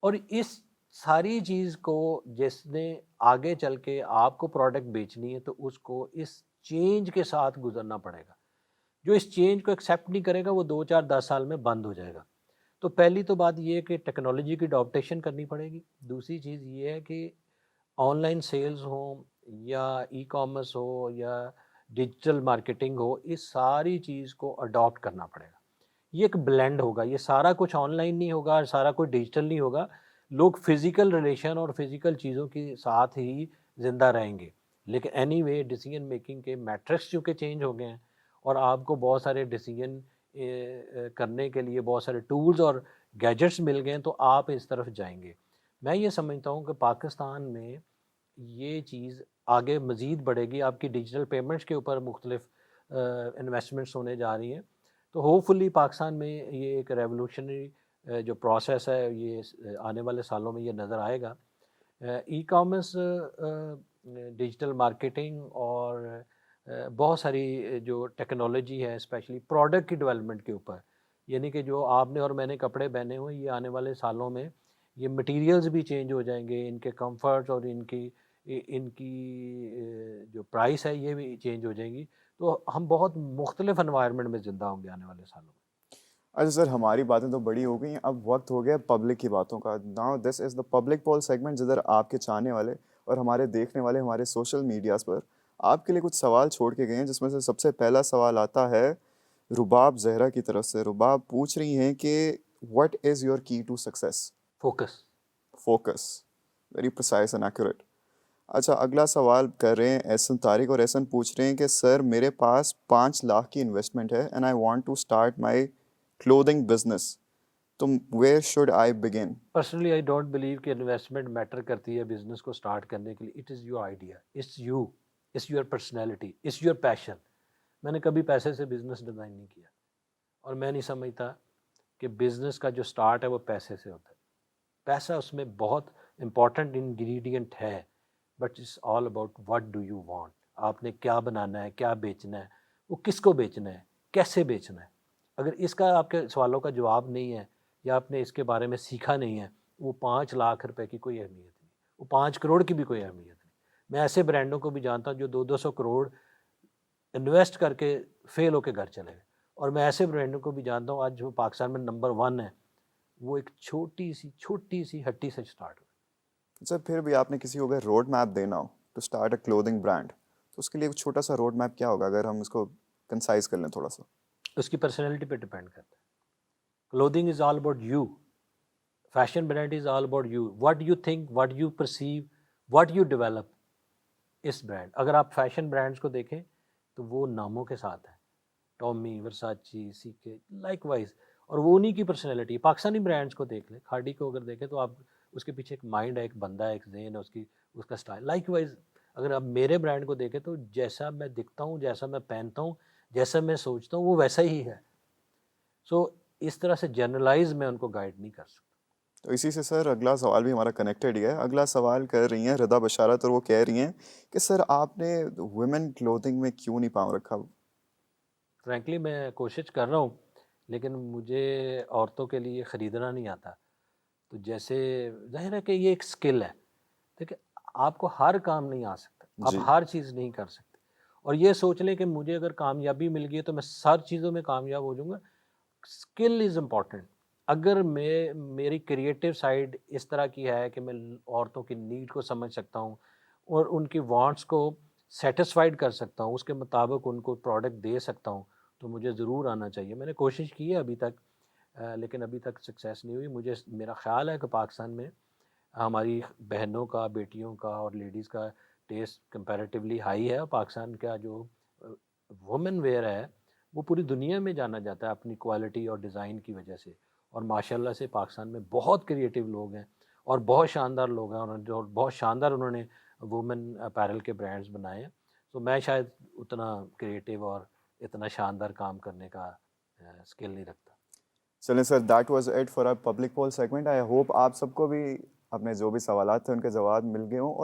اور اس ساری چیز کو جس نے آگے چل کے آپ کو پروڈکٹ بیچنی ہے تو اس کو اس چینج کے ساتھ گزرنا پڑے گا. جو اس چینج کو ایکسیپٹ نہیں کرے گا وہ 2 4 10 سال میں بند ہو جائے گا. تو پہلی تو بات یہ ہے کہ ٹیکنالوجی کی اڈاپٹیشن کرنی پڑے گی. دوسری چیز یہ ہے کہ آن لائن سیلز ہوں یا ای کامرس ہو یا ڈیجیٹل مارکیٹنگ ہو، اس ساری چیز کو اڈاپٹ کرنا پڑے گا. یہ ایک بلینڈ ہوگا، یہ سارا کچھ آن لائن نہیں ہوگا، سارا کچھ ڈیجیٹل نہیں ہوگا. لوگ فزیکل ریلیشن اور فزیکل چیزوں کے ساتھ ہی زندہ رہیں گے. لیکن اینی وے ڈیسیجن میکنگ کے میٹرکس چونکہ چینج ہو گئے ہیں اور آپ کو بہت سارے ڈیسیجن کرنے کے لیے بہت سارے ٹولز اور گیجٹس مل گئے ہیں تو آپ اس طرف جائیں گے. میں یہ سمجھتا ہوں کہ پاکستان میں یہ چیز آگے مزید بڑھے گی. آپ کی ڈیجیٹل پیمنٹس کے اوپر مختلف انویسٹمنٹس ہونے جا رہی ہیں. تو ہوپ فلی پاکستان میں یہ ایک ریولوشنری جو پروسیس ہے یہ آنے والے سالوں میں یہ نظر آئے گا. ای کامرس، ڈیجیٹل مارکیٹنگ اور بہت ساری جو ٹیکنالوجی ہے اسپیشلی پروڈکٹ کی ڈیولپمنٹ کے اوپر، یعنی کہ جو آپ نے اور میں نے کپڑے پہنے ہوئے یہ آنے والے سالوں میں یہ مٹیریلز بھی چینج ہو جائیں گے، ان کے کمفرٹ اور ان کی جو پرائس ہے یہ بھی چینج ہو جائیں گی. تو ہم بہت مختلف انوائرمنٹ میں زندہ ہوں گے آنے والے سالوں میں. اچھا سر، ہماری باتیں تو بڑی ہو گئی ہیں، اب وقت ہو گیا پبلک کی باتوں کا. Now this is the public poll segment, جدھر آپ کے چاہنے والے اور ہمارے دیکھنے والے ہمارے سوشل میڈیاز پر آپ کے لیے کچھ سوال چھوڑ کے گئے ہیں، جس میں سے سب سے پہلا سوال آتا ہے رباب زہرا کی طرف سے. رباب پوچھ رہی ہیں کہ what is your key to success? Focus. Focus, very precise and accurate. اچھا، اگلا سوال کر رہے ہیں احسن طارق، اور احسن پوچھ رہے ہیں کہ سر میرے پاس 5 لاکھ کی انویسٹمنٹ ہے and I want to start my clothing business, تو where should I begin? Personally I don't believe کہ انویسٹمنٹ میٹر کرتی ہے بزنس کو اسٹارٹ کرنے کے لیے. It is your idea, it's you, it's your personality, it's your passion. میں نے کبھی پیسے سے بزنس ڈیزائن نہیں کیا اور میں نہیں سمجھتا کہ بزنس کا جو اسٹارٹ ہے وہ پیسے سے ہوتا ہے. پیسہ اس میں بہت امپورٹنٹ انگریڈینٹ ہے، but it's all about what do you want. آپ نے کیا بنانا ہے، کیا بیچنا ہے، وہ کس کو بیچنا ہے، کیسے بیچنا ہے. اگر اس کا آپ کے سوالوں کا جواب نہیں ہے یا آپ نے اس کے بارے میں سیکھا نہیں ہے، وہ 5 لاکھ روپے کی کوئی اہمیت نہیں، وہ 5 کروڑ کی بھی کوئی اہمیت نہیں. میں ایسے برانڈوں کو بھی جانتا ہوں جو 200 200 کروڑ انویسٹ کر کے فیل ہو کے گھر چلے گئے. اور میں ایسے برانڈوں کو بھی جانتا ہوں آج جو پاکستان میں نمبر 1 ہے، وہ ایک چھوٹی سی ہٹی سے اسٹارٹ ہوئی. سر پھر بھی آپ نے کسی کو اگر روڈ میپ دینا ہو to start a clothing brand, تو اس کے لیے ایک چھوٹا سا روڈ میپ کیا ہوگا، اگر ہم اس کو کنسائز کر لیں تھوڑا سا؟ اس کی پرسنالٹی پہ ڈپینڈ کرتا ہے. Clothing is all about you, fashion brand is all about you, what you think, what you perceive, what you develop as brand. اگر آپ فیشن برانڈس کو دیکھیں تو وہ ناموں کے ساتھ ہیں، ٹامی، ورساچی، سی کے، لائک وائز. اور وہ انہیں کی پرسنالٹی. پاکستانی برانڈس کو دیکھ لیں، کھاڑی کو اگر دیکھیں تو آپ اس کے پیچھے ایک مائنڈ ہے، ایک بندہ ہے، ایک ذہن ہے، اس کا اسٹائل. لائک وائز اگر آپ میرے برانڈ کو دیکھیں تو جیسا میں دکھتا ہوں، جیسا میں پہنتا ہوں، جیسا میں سوچتا ہوں وہ ویسا ہی ہے. سو اس طرح سے جنرلائز میں ان کو گائیڈ نہیں کر سکتا. تو اسی سے سر اگلا سوال بھی ہمارا کنیکٹڈ ہی ہے. اگلا سوال کر رہی ہیں رضا بشارت، اور وہ کہہ رہی ہیں کہ سر آپ نے ویمن کلوتھنگ میں کیوں نہیں پاؤں رکھا؟ فرینکلی میں کوشش کر رہا ہوں لیکن مجھے عورتوں کے لیے خریدنا نہیں آتا. تو جیسے ظاہر ہے کہ یہ ایک سکل ہے. دیکھیں، آپ کو ہر کام نہیں آ سکتا، آپ جی ہر چیز نہیں کر سکتے. اور یہ سوچ لیں کہ مجھے اگر کامیابی مل گئی ہے تو میں سر چیزوں میں کامیاب ہو جاؤں گا. Skill is important. اگر میری کریٹیو سائڈ اس طرح کی ہے کہ میں عورتوں کی نیڈ کو سمجھ سکتا ہوں اور ان کی وانٹس کو سیٹسفائیڈ کر سکتا ہوں، اس کے مطابق ان کو پروڈکٹ دے سکتا ہوں، تو مجھے ضرور آنا چاہیے. میں نے کوشش کی ہے ابھی تک، لیکن ابھی تک سکسیس نہیں ہوئی. میرا خیال ہے کہ پاکستان میں ہماری بہنوں کا، بیٹیوں کا اور لیڈیز کا ٹیسٹ کمپیریٹیولی ہائی ہے. پاکستان کا جو وومن ویئر ہے وہ پوری دنیا میں جانا جاتا ہے اپنی کوالٹی اور ڈیزائن کی وجہ سے. اور ماشاءاللہ سے پاکستان میں بہت کریٹیو لوگ ہیں اور بہت شاندار لوگ ہیں، اور جو بہت شاندار انہوں نے وومن اپیرل کے برانڈز بنائے ہیں. تو میں شاید اتنا کریٹیو اور اتنا شاندار کام کرنے کا اسکل نہیں رکھتا. چلیں sir, that was it for our public poll segment. I hope آپ سب کو بھی اپنے جو بھی سوالات تھے ان کے جواب مل گئے ہوں.